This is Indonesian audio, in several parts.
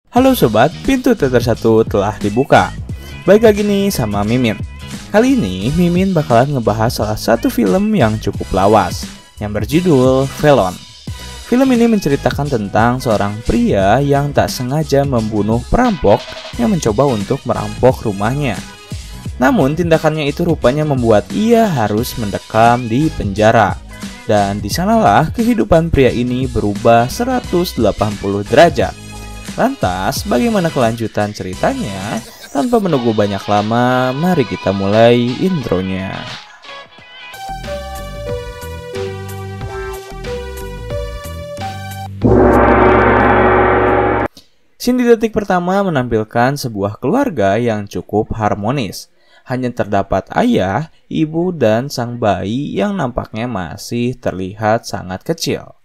Halo sobat, pintu teater 1 telah dibuka. Baik lagi nih sama Mimin. Kali ini Mimin bakalan ngebahas salah satu film yang cukup lawas, yang berjudul Felon. Film ini menceritakan tentang seorang pria yang tak sengaja membunuh perampok yang mencoba untuk merampok rumahnya. Namun tindakannya itu rupanya membuat ia harus mendekam di penjara. Dan disanalah kehidupan pria ini berubah 180 derajat. Lantas, bagaimana kelanjutan ceritanya? Tanpa menunggu banyak lama, mari kita mulai intronya. Scene di detik pertama menampilkan sebuah keluarga yang cukup harmonis. Hanya terdapat ayah, ibu, dan sang bayi yang nampaknya masih terlihat sangat kecil.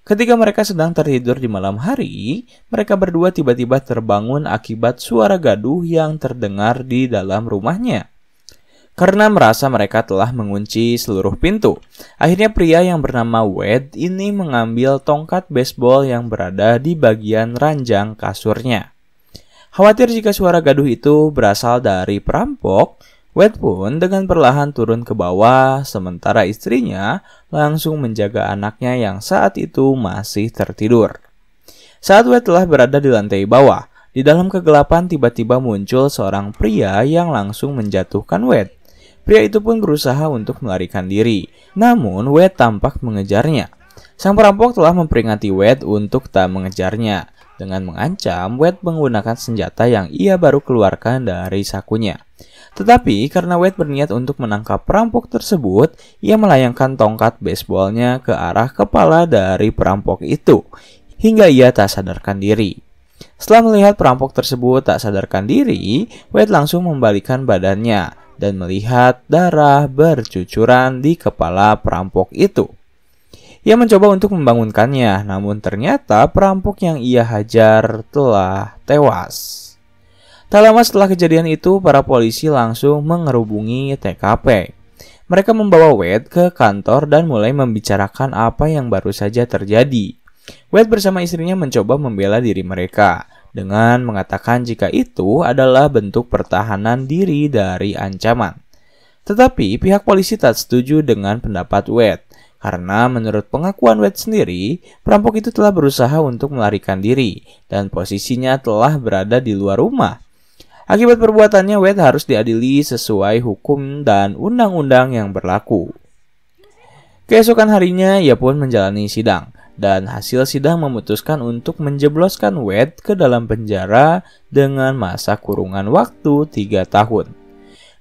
Ketika mereka sedang tertidur di malam hari, mereka berdua tiba-tiba terbangun akibat suara gaduh yang terdengar di dalam rumahnya. Karena merasa mereka telah mengunci seluruh pintu, akhirnya pria yang bernama Wade ini mengambil tongkat baseball yang berada di bagian ranjang kasurnya. Khawatir jika suara gaduh itu berasal dari perampok, Wade pun dengan perlahan turun ke bawah, sementara istrinya langsung menjaga anaknya yang saat itu masih tertidur. Saat Wade telah berada di lantai bawah, di dalam kegelapan tiba-tiba muncul seorang pria yang langsung menjatuhkan Wade. Pria itu pun berusaha untuk melarikan diri, namun Wade tampak mengejarnya. Sang perampok telah memperingati Wade untuk tak mengejarnya, dengan mengancam Wade menggunakan senjata yang ia baru keluarkan dari sakunya. Tetapi karena Wade berniat untuk menangkap perampok tersebut, ia melayangkan tongkat baseballnya ke arah kepala dari perampok itu, hingga ia tak sadarkan diri. Setelah melihat perampok tersebut tak sadarkan diri, Wade langsung membalikan badannya dan melihat darah bercucuran di kepala perampok itu. Ia mencoba untuk membangunkannya, namun ternyata perampok yang ia hajar telah tewas. Tak lama setelah kejadian itu, para polisi langsung mengerubungi TKP. Mereka membawa Wade ke kantor dan mulai membicarakan apa yang baru saja terjadi. Wade bersama istrinya mencoba membela diri mereka dengan mengatakan jika itu adalah bentuk pertahanan diri dari ancaman. Tetapi pihak polisi tak setuju dengan pendapat Wade. Karena menurut pengakuan Wade sendiri, perampok itu telah berusaha untuk melarikan diri dan posisinya telah berada di luar rumah. Akibat perbuatannya, Wade harus diadili sesuai hukum dan undang-undang yang berlaku. Keesokan harinya, ia pun menjalani sidang, dan hasil sidang memutuskan untuk menjebloskan Wade ke dalam penjara dengan masa kurungan waktu 3 tahun.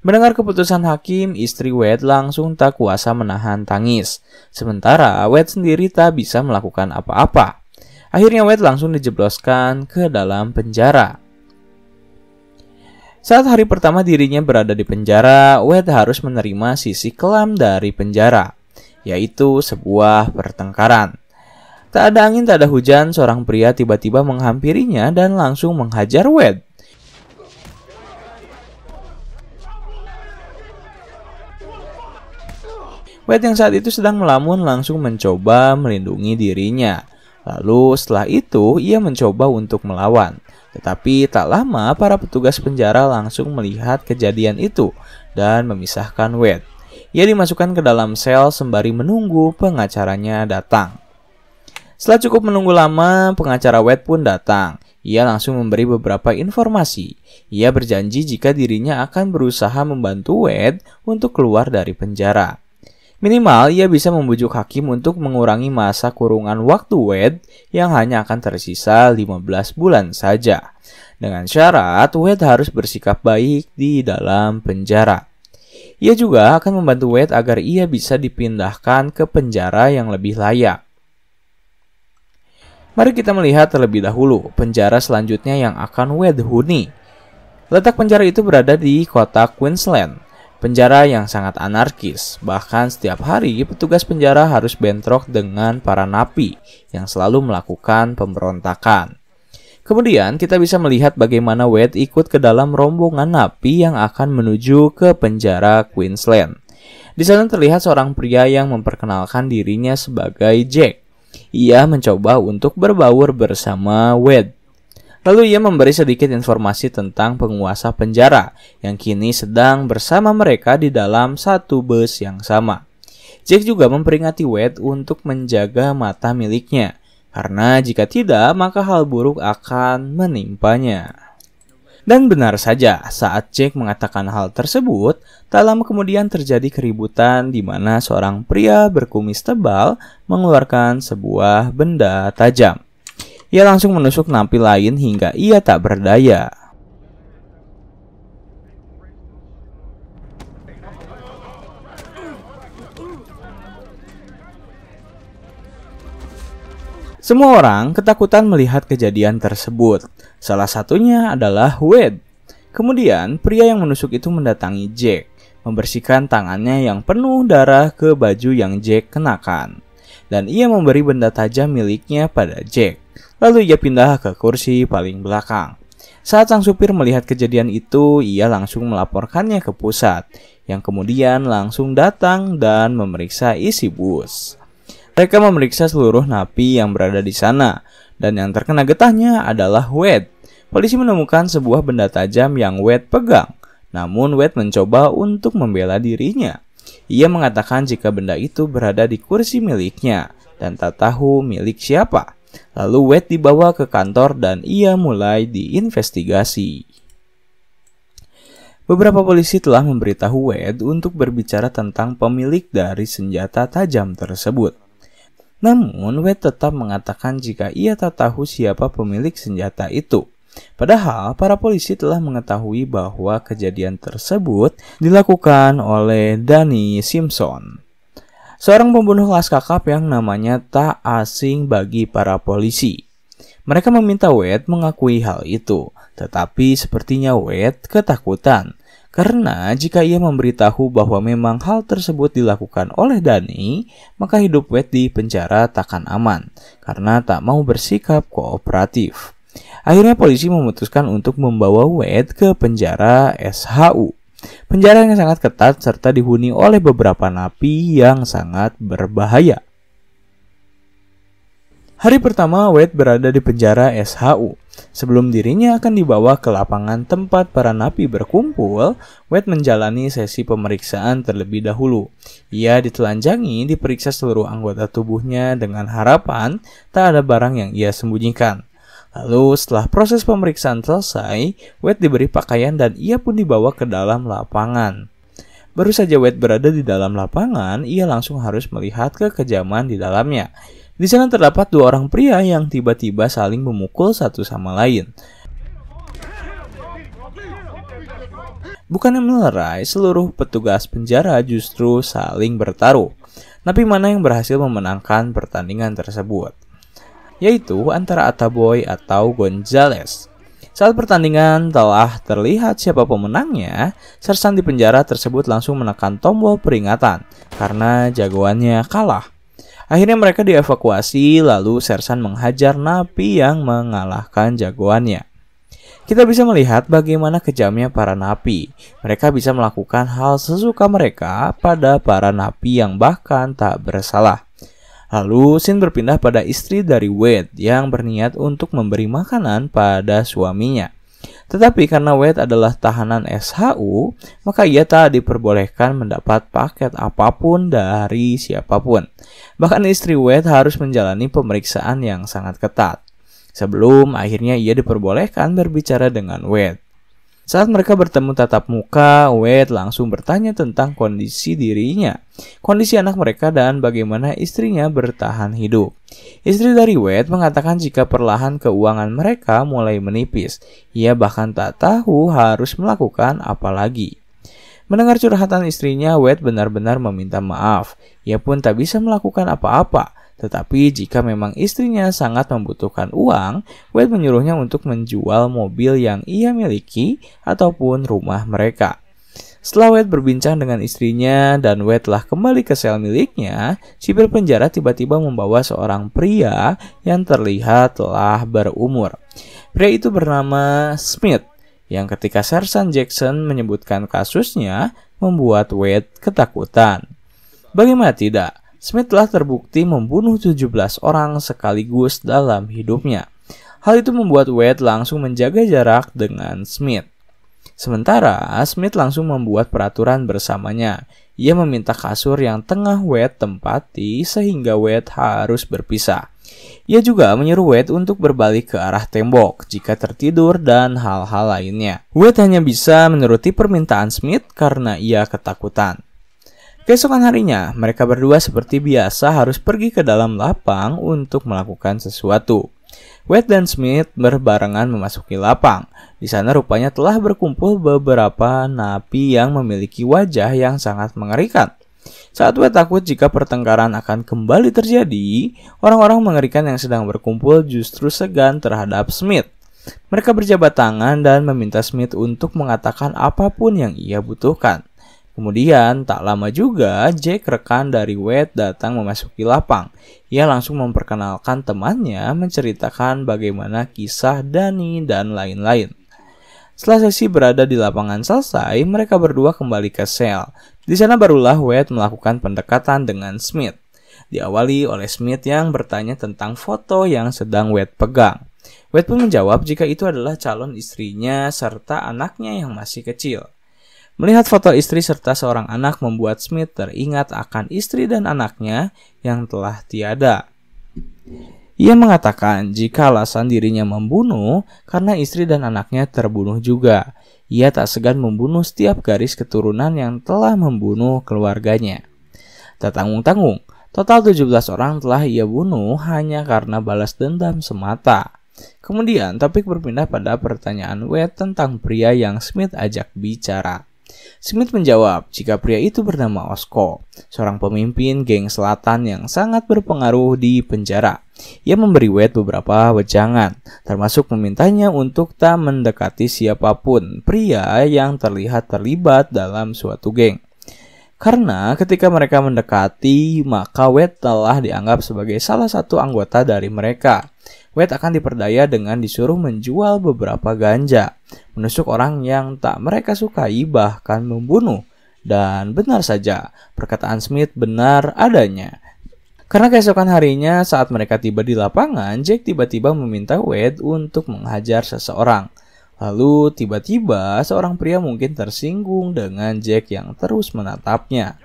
Mendengar keputusan hakim, istri Wade langsung tak kuasa menahan tangis. Sementara Wade sendiri tak bisa melakukan apa-apa. Akhirnya Wade langsung dijebloskan ke dalam penjara. Saat hari pertama dirinya berada di penjara, Wade harus menerima sisi kelam dari penjara, yaitu sebuah pertengkaran. Tak ada angin, tak ada hujan, seorang pria tiba-tiba menghampirinya dan langsung menghajar Wade. Wade yang saat itu sedang melamun langsung mencoba melindungi dirinya. Lalu setelah itu ia mencoba untuk melawan. Tetapi tak lama para petugas penjara langsung melihat kejadian itu dan memisahkan Wade. Ia dimasukkan ke dalam sel sembari menunggu pengacaranya datang. Setelah cukup menunggu lama, pengacara Wade pun datang. Ia langsung memberi beberapa informasi. Ia berjanji jika dirinya akan berusaha membantu Wade untuk keluar dari penjara. Minimal ia bisa membujuk hakim untuk mengurangi masa kurungan waktu Wade yang hanya akan tersisa 15 bulan saja. Dengan syarat Wade harus bersikap baik di dalam penjara. Ia juga akan membantu Wade agar ia bisa dipindahkan ke penjara yang lebih layak. Mari kita melihat terlebih dahulu penjara selanjutnya yang akan Wade huni. Letak penjara itu berada di kota Queensland. Penjara yang sangat anarkis, bahkan setiap hari petugas penjara harus bentrok dengan para napi yang selalu melakukan pemberontakan. Kemudian kita bisa melihat bagaimana Wade ikut ke dalam rombongan napi yang akan menuju ke penjara Queensland. Di sana terlihat seorang pria yang memperkenalkan dirinya sebagai Jack. Ia mencoba untuk berbaur bersama Wade. Lalu ia memberi sedikit informasi tentang penguasa penjara yang kini sedang bersama mereka di dalam satu bus yang sama. Jack juga memperingati Wade untuk menjaga mata miliknya, karena jika tidak maka hal buruk akan menimpanya. Dan benar saja, saat Jack mengatakan hal tersebut, tak lama kemudian terjadi keributan di mana seorang pria berkumis tebal mengeluarkan sebuah benda tajam. Ia langsung menusuk napi lain hingga ia tak berdaya. Semua orang ketakutan melihat kejadian tersebut. Salah satunya adalah Wade. Kemudian, pria yang menusuk itu mendatangi Jack, membersihkan tangannya yang penuh darah ke baju yang Jack kenakan. Dan ia memberi benda tajam miliknya pada Jack. Lalu ia pindah ke kursi paling belakang. Saat sang supir melihat kejadian itu, ia langsung melaporkannya ke pusat, yang kemudian langsung datang dan memeriksa isi bus. Mereka memeriksa seluruh napi yang berada di sana, dan yang terkena getahnya adalah Wade. Polisi menemukan sebuah benda tajam yang Wade pegang, namun Wade mencoba untuk membela dirinya. Ia mengatakan jika benda itu berada di kursi miliknya, dan tak tahu milik siapa. Lalu Wade dibawa ke kantor dan ia mulai diinvestigasi. Beberapa polisi telah memberitahu Wade untuk berbicara tentang pemilik dari senjata tajam tersebut. Namun, Wade tetap mengatakan jika ia tak tahu siapa pemilik senjata itu. Padahal, para polisi telah mengetahui bahwa kejadian tersebut dilakukan oleh Danny Simpson, seorang pembunuh kelas kakap yang namanya tak asing bagi para polisi. Mereka meminta Wade mengakui hal itu, tetapi sepertinya Wade ketakutan. Karena jika ia memberitahu bahwa memang hal tersebut dilakukan oleh Danny, maka hidup Wade di penjara takkan aman, karena tak mau bersikap kooperatif. Akhirnya polisi memutuskan untuk membawa Wade ke penjara SHU. Penjara yang sangat ketat serta dihuni oleh beberapa napi yang sangat berbahaya. Hari pertama Wade berada di penjara SHU. Sebelum dirinya akan dibawa ke lapangan tempat para napi berkumpul, Wade menjalani sesi pemeriksaan terlebih dahulu. Ia ditelanjangi, diperiksa seluruh anggota tubuhnya dengan harapan tak ada barang yang ia sembunyikan. Lalu setelah proses pemeriksaan selesai, Wade diberi pakaian dan ia pun dibawa ke dalam lapangan. Baru saja Wade berada di dalam lapangan, ia langsung harus melihat kekejaman di dalamnya. Di sana terdapat dua orang pria yang tiba-tiba saling memukul satu sama lain. Bukannya melerai, seluruh petugas penjara justru saling bertaruh. Tapi mana yang berhasil memenangkan pertandingan tersebut? Yaitu antara Ataboy atau Gonzales. Saat pertandingan telah terlihat siapa pemenangnya, sersan di penjara tersebut langsung menekan tombol peringatan karena jagoannya kalah. Akhirnya mereka dievakuasi, lalu sersan menghajar napi yang mengalahkan jagoannya. Kita bisa melihat bagaimana kejamnya para napi. Mereka bisa melakukan hal sesuka mereka pada para napi yang bahkan tak bersalah. Lalu scene berpindah pada istri dari Wade yang berniat untuk memberi makanan pada suaminya. Tetapi karena Wade adalah tahanan SHU, maka ia tak diperbolehkan mendapat paket apapun dari siapapun. Bahkan istri Wade harus menjalani pemeriksaan yang sangat ketat, sebelum akhirnya ia diperbolehkan berbicara dengan Wade. Saat mereka bertemu tatap muka, Wade langsung bertanya tentang kondisi dirinya, kondisi anak mereka, dan bagaimana istrinya bertahan hidup. Istri dari Wade mengatakan jika perlahan keuangan mereka mulai menipis, ia bahkan tak tahu harus melakukan apa lagi. Mendengar curhatan istrinya, Wade benar-benar meminta maaf. Ia pun tak bisa melakukan apa-apa. Tetapi jika memang istrinya sangat membutuhkan uang, Wade menyuruhnya untuk menjual mobil yang ia miliki ataupun rumah mereka. Setelah Wade berbincang dengan istrinya dan Wade telah kembali ke sel miliknya, sipir penjara tiba-tiba membawa seorang pria yang terlihat telah berumur. Pria itu bernama Smith, yang ketika Sersan Jackson menyebutkan kasusnya membuat Wade ketakutan. Bagaimana tidak? Smith telah terbukti membunuh 17 orang sekaligus dalam hidupnya. Hal itu membuat Wade langsung menjaga jarak dengan Smith. Sementara Smith langsung membuat peraturan bersamanya. Ia meminta kasur yang tengah Wade tempati sehingga Wade harus berpisah. Ia juga menyuruh Wade untuk berbalik ke arah tembok jika tertidur dan hal-hal lainnya. Wade hanya bisa menuruti permintaan Smith karena ia ketakutan. Keesokan harinya, mereka berdua seperti biasa harus pergi ke dalam lapang untuk melakukan sesuatu. Wade dan Smith berbarengan memasuki lapang. Di sana rupanya telah berkumpul beberapa napi yang memiliki wajah yang sangat mengerikan. Saat Wade takut jika pertengkaran akan kembali terjadi, orang-orang mengerikan yang sedang berkumpul justru segan terhadap Smith. Mereka berjabat tangan dan meminta Smith untuk mengatakan apapun yang ia butuhkan. Kemudian, tak lama juga, Jack, rekan dari Wade, datang memasuki lapang. Ia langsung memperkenalkan temannya, menceritakan bagaimana kisah Danny dan lain-lain. Setelah sesi berada di lapangan selesai, mereka berdua kembali ke sel. Di sana barulah Wade melakukan pendekatan dengan Smith. Diawali oleh Smith yang bertanya tentang foto yang sedang Wade pegang. Wade pun menjawab jika itu adalah calon istrinya serta anaknya yang masih kecil. Melihat foto istri serta seorang anak membuat Smith teringat akan istri dan anaknya yang telah tiada. Ia mengatakan jika alasan dirinya membunuh karena istri dan anaknya terbunuh juga. Ia tak segan membunuh setiap garis keturunan yang telah membunuh keluarganya. Tak tanggung-tanggung, total 17 orang telah ia bunuh hanya karena balas dendam semata. Kemudian topik berpindah pada pertanyaan Wade tentang pria yang Smith ajak bicara. Smith menjawab jika pria itu bernama Osko, seorang pemimpin geng selatan yang sangat berpengaruh di penjara. Ia memberi Wade beberapa wejangan, termasuk memintanya untuk tak mendekati siapapun pria yang terlihat terlibat dalam suatu geng. Karena ketika mereka mendekati, maka Wade telah dianggap sebagai salah satu anggota dari mereka. Wade akan diperdaya dengan disuruh menjual beberapa ganja, menusuk orang yang tak mereka sukai, bahkan membunuh. Dan benar saja, perkataan Smith benar adanya. Karena keesokan harinya saat mereka tiba di lapangan, Jack tiba-tiba meminta Wade untuk menghajar seseorang. Lalu tiba-tiba seorang pria mungkin tersinggung dengan Jack yang terus menatapnya.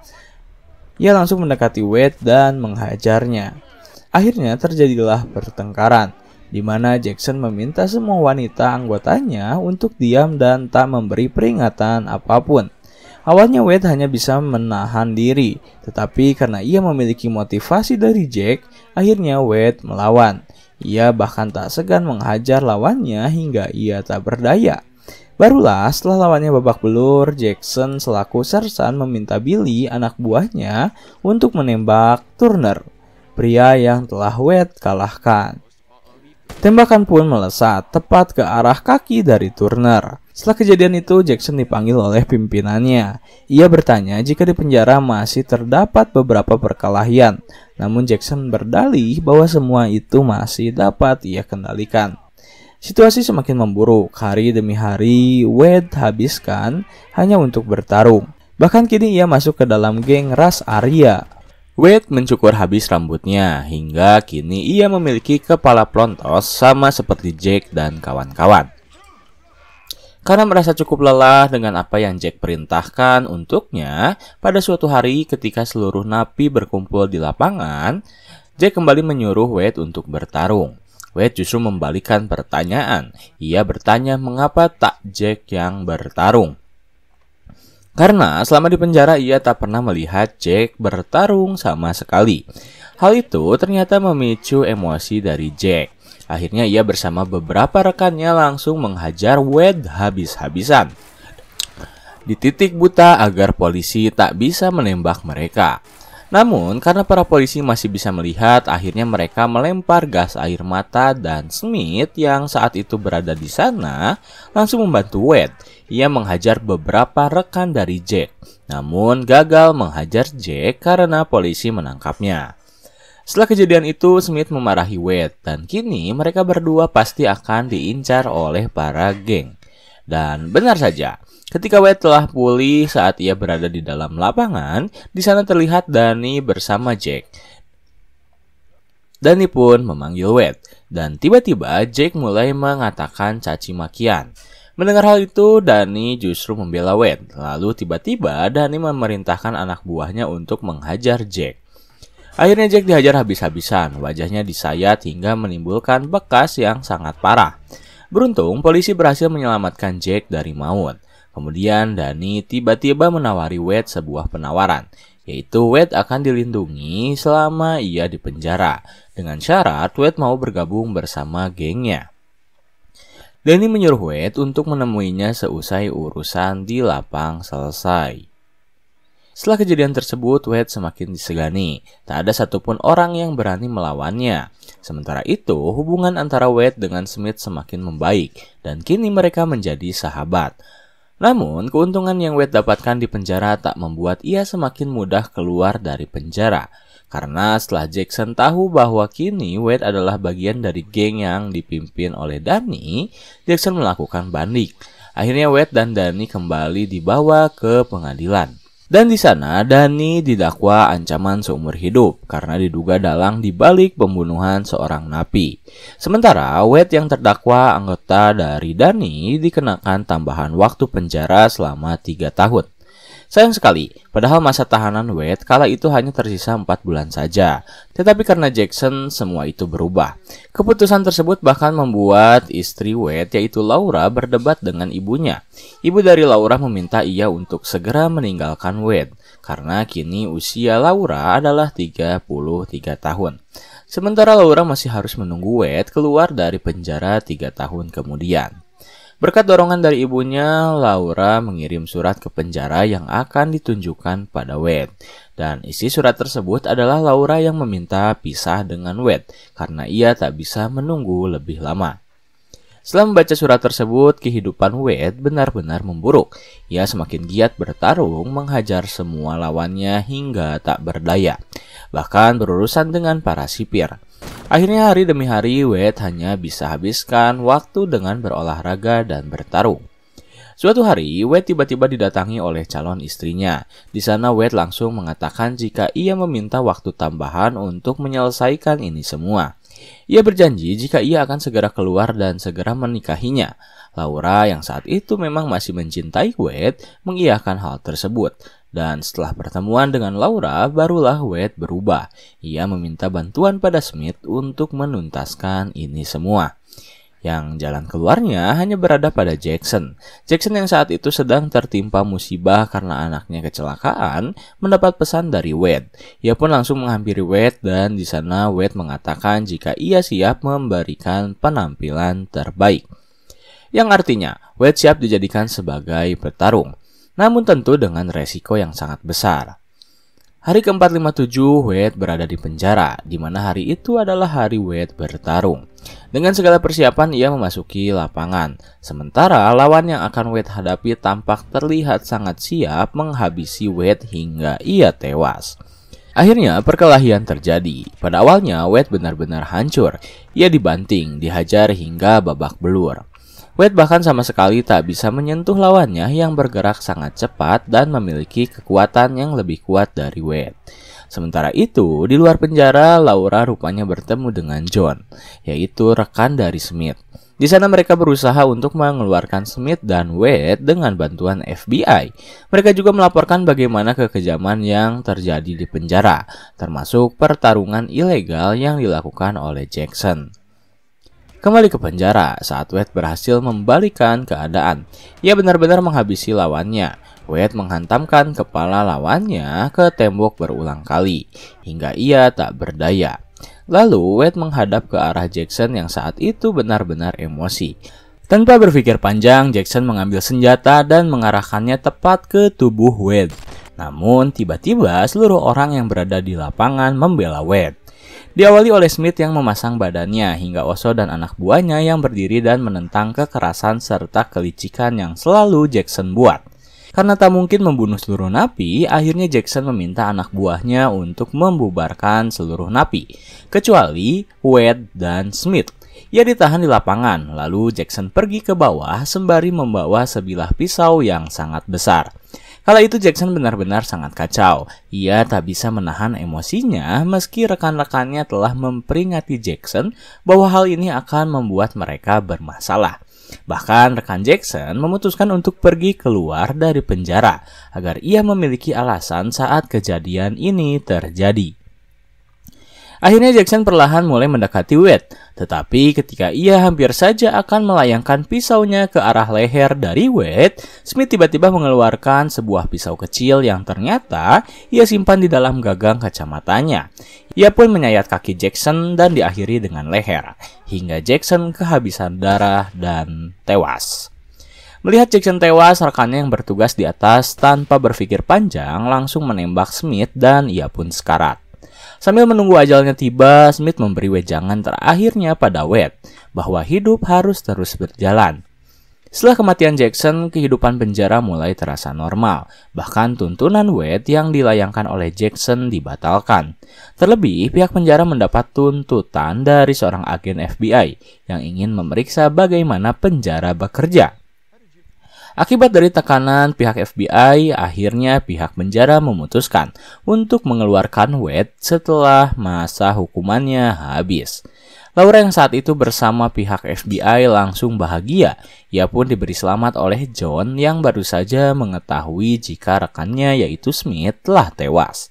Ia langsung mendekati Wade dan menghajarnya. Akhirnya terjadilah pertengkaran, di mana Jackson meminta semua wanita anggotanya untuk diam dan tak memberi peringatan apapun. Awalnya Wade hanya bisa menahan diri, tetapi karena ia memiliki motivasi dari Jack, akhirnya Wade melawan. Ia bahkan tak segan menghajar lawannya hingga ia tak berdaya. Barulah setelah lawannya babak belur, Jackson selaku sersan meminta Billy, anak buahnya, untuk menembak Turner, pria yang telah Wade kalahkan. Tembakan pun melesat tepat ke arah kaki dari Turner. Setelah kejadian itu, Jackson dipanggil oleh pimpinannya. Ia bertanya jika di penjara masih terdapat beberapa perkelahian. Namun Jackson berdalih bahwa semua itu masih dapat ia kendalikan. Situasi semakin memburuk. Hari demi hari, Wade habiskan hanya untuk bertarung. Bahkan kini ia masuk ke dalam geng ras Arya. Wade mencukur habis rambutnya hingga kini ia memiliki kepala plontos sama seperti Jack dan kawan-kawan. Karena merasa cukup lelah dengan apa yang Jack perintahkan untuknya, pada suatu hari ketika seluruh napi berkumpul di lapangan, Jack kembali menyuruh Wade untuk bertarung. Wade justru membalikan pertanyaan. Ia bertanya mengapa tak Jack yang bertarung. Karena selama di penjara ia tak pernah melihat Jack bertarung sama sekali. Hal itu ternyata memicu emosi dari Jack. Akhirnya ia bersama beberapa rekannya langsung menghajar Wade habis-habisan. Di titik buta agar polisi tak bisa menembak mereka. Namun karena para polisi masih bisa melihat, akhirnya mereka melempar gas air mata dan Smith yang saat itu berada di sana langsung membantu Wade. Ia menghajar beberapa rekan dari Jack, namun gagal menghajar Jack karena polisi menangkapnya. Setelah kejadian itu, Smith memarahi Wade dan kini mereka berdua pasti akan diincar oleh para geng. Dan benar saja, ketika Wade telah pulih saat ia berada di dalam lapangan, di sana terlihat Danny bersama Jack. Danny pun memanggil Wade, dan tiba-tiba Jake mulai mengatakan caci makian. Mendengar hal itu, Danny justru membela Wade. Lalu tiba-tiba Danny memerintahkan anak buahnya untuk menghajar Jake. Akhirnya Jake dihajar habis-habisan, wajahnya disayat hingga menimbulkan bekas yang sangat parah. Beruntung, polisi berhasil menyelamatkan Jake dari maut. Kemudian Danny tiba-tiba menawari Wade sebuah penawaran, yaitu Wade akan dilindungi selama ia di penjara, dengan syarat Wade mau bergabung bersama gengnya. Danny menyuruh Wade untuk menemuinya seusai urusan di lapang selesai. Setelah kejadian tersebut, Wade semakin disegani. Tak ada satupun orang yang berani melawannya. Sementara itu, hubungan antara Wade dengan Smith semakin membaik, dan kini mereka menjadi sahabat. Namun, keuntungan yang Wade dapatkan di penjara tak membuat ia semakin mudah keluar dari penjara. Karena setelah Jackson tahu bahwa kini Wade adalah bagian dari geng yang dipimpin oleh Danny, Jackson melakukan banding. Akhirnya Wade dan Danny kembali dibawa ke pengadilan. Dan di sana Danny didakwa ancaman seumur hidup karena diduga dalang di balik pembunuhan seorang napi. Sementara Wade yang terdakwa anggota dari Danny dikenakan tambahan waktu penjara selama 3 tahun. Sayang sekali, padahal masa tahanan Wade kala itu hanya tersisa 4 bulan saja. Tetapi karena Jackson, semua itu berubah. Keputusan tersebut bahkan membuat istri Wade, yaitu Laura, berdebat dengan ibunya. Ibu dari Laura meminta ia untuk segera meninggalkan Wade, karena kini usia Laura adalah 33 tahun. Sementara Laura masih harus menunggu Wade keluar dari penjara 3 tahun kemudian. Berkat dorongan dari ibunya, Laura mengirim surat ke penjara yang akan ditunjukkan pada Wade. Dan isi surat tersebut adalah Laura yang meminta pisah dengan Wade karena ia tak bisa menunggu lebih lama. Setelah membaca surat tersebut, kehidupan Wade benar-benar memburuk. Ia semakin giat bertarung, menghajar semua lawannya hingga tak berdaya, bahkan berurusan dengan para sipir. Akhirnya hari demi hari Wade hanya bisa habiskan waktu dengan berolahraga dan bertarung. Suatu hari Wade tiba-tiba didatangi oleh calon istrinya. Di sana Wade langsung mengatakan jika ia meminta waktu tambahan untuk menyelesaikan ini semua. Ia berjanji jika ia akan segera keluar dan segera menikahinya. Laura yang saat itu memang masih mencintai Wade mengiyakan hal tersebut. Dan setelah pertemuan dengan Laura, barulah Wade berubah. Ia meminta bantuan pada Smith untuk menuntaskan ini semua. Yang jalan keluarnya hanya berada pada Jackson. Jackson yang saat itu sedang tertimpa musibah karena anaknya kecelakaan, mendapat pesan dari Wade. Ia pun langsung menghampiri Wade dan di sana Wade mengatakan jika ia siap memberikan penampilan terbaik. Yang artinya, Wade siap dijadikan sebagai petarung. Namun tentu dengan resiko yang sangat besar. Hari ke-457 Wade berada di penjara, di mana hari itu adalah hari Wade bertarung. Dengan segala persiapan ia memasuki lapangan, sementara lawan yang akan Wade hadapi tampak terlihat sangat siap menghabisi Wade hingga ia tewas. Akhirnya perkelahian terjadi. Pada awalnya Wade benar-benar hancur. Ia dibanting, dihajar hingga babak belur. Wade bahkan sama sekali tak bisa menyentuh lawannya yang bergerak sangat cepat dan memiliki kekuatan yang lebih kuat dari Wade. Sementara itu, di luar penjara, Laura rupanya bertemu dengan John, yaitu rekan dari Smith. Di sana mereka berusaha untuk mengeluarkan Smith dan Wade dengan bantuan FBI. Mereka juga melaporkan bagaimana kekejaman yang terjadi di penjara, termasuk pertarungan ilegal yang dilakukan oleh Jackson. Kembali ke penjara saat Wade berhasil membalikan keadaan. Ia benar-benar menghabisi lawannya. Wade menghantamkan kepala lawannya ke tembok berulang kali, hingga ia tak berdaya. Lalu Wade menghadap ke arah Jackson yang saat itu benar-benar emosi. Tanpa berpikir panjang, Jackson mengambil senjata dan mengarahkannya tepat ke tubuh Wade. Namun tiba-tiba seluruh orang yang berada di lapangan membela Wade. Diawali oleh Smith yang memasang badannya hingga Oso dan anak buahnya yang berdiri dan menentang kekerasan serta kelicikan yang selalu Jackson buat. Karena tak mungkin membunuh seluruh napi, akhirnya Jackson meminta anak buahnya untuk membubarkan seluruh napi, kecuali Wade dan Smith. Ia ditahan di lapangan, lalu Jackson pergi ke bawah sembari membawa sebilah pisau yang sangat besar. Kala itu Jackson benar-benar sangat kacau. Ia tak bisa menahan emosinya meski rekan-rekannya telah memperingati Jackson bahwa hal ini akan membuat mereka bermasalah. Bahkan rekan Jackson memutuskan untuk pergi keluar dari penjara agar ia memiliki alasan saat kejadian ini terjadi. Akhirnya Jackson perlahan mulai mendekati Wade, tetapi ketika ia hampir saja akan melayangkan pisaunya ke arah leher dari Wade, Smith tiba-tiba mengeluarkan sebuah pisau kecil yang ternyata ia simpan di dalam gagang kacamatanya. Ia pun menyayat kaki Jackson dan diakhiri dengan leher, hingga Jackson kehabisan darah dan tewas. Melihat Jackson tewas, rekannya yang bertugas di atas tanpa berpikir panjang langsung menembak Smith dan ia pun sekarat. Sambil menunggu ajalnya tiba, Smith memberi wejangan terakhirnya pada Wade bahwa hidup harus terus berjalan. Setelah kematian Jackson, kehidupan penjara mulai terasa normal. Bahkan tuntunan Wade yang dilayangkan oleh Jackson dibatalkan. Terlebih, pihak penjara mendapat tuntutan dari seorang agen FBI yang ingin memeriksa bagaimana penjara bekerja. Akibat dari tekanan pihak FBI, akhirnya pihak penjara memutuskan untuk mengeluarkan Wade setelah masa hukumannya habis. Laura yang saat itu bersama pihak FBI langsung bahagia. Ia pun diberi selamat oleh John yang baru saja mengetahui jika rekannya yaitu Smith telah tewas.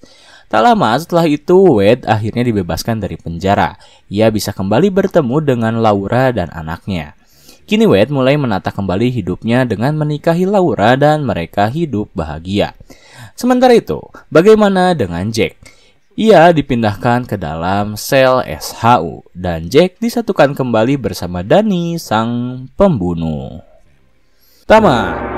Tak lama setelah itu, Wade akhirnya dibebaskan dari penjara. Ia bisa kembali bertemu dengan Laura dan anaknya. Kini Wade mulai menata kembali hidupnya dengan menikahi Laura dan mereka hidup bahagia. Sementara itu, bagaimana dengan Jack? Ia dipindahkan ke dalam sel SHU dan Jack disatukan kembali bersama Danny, sang pembunuh. Tamat.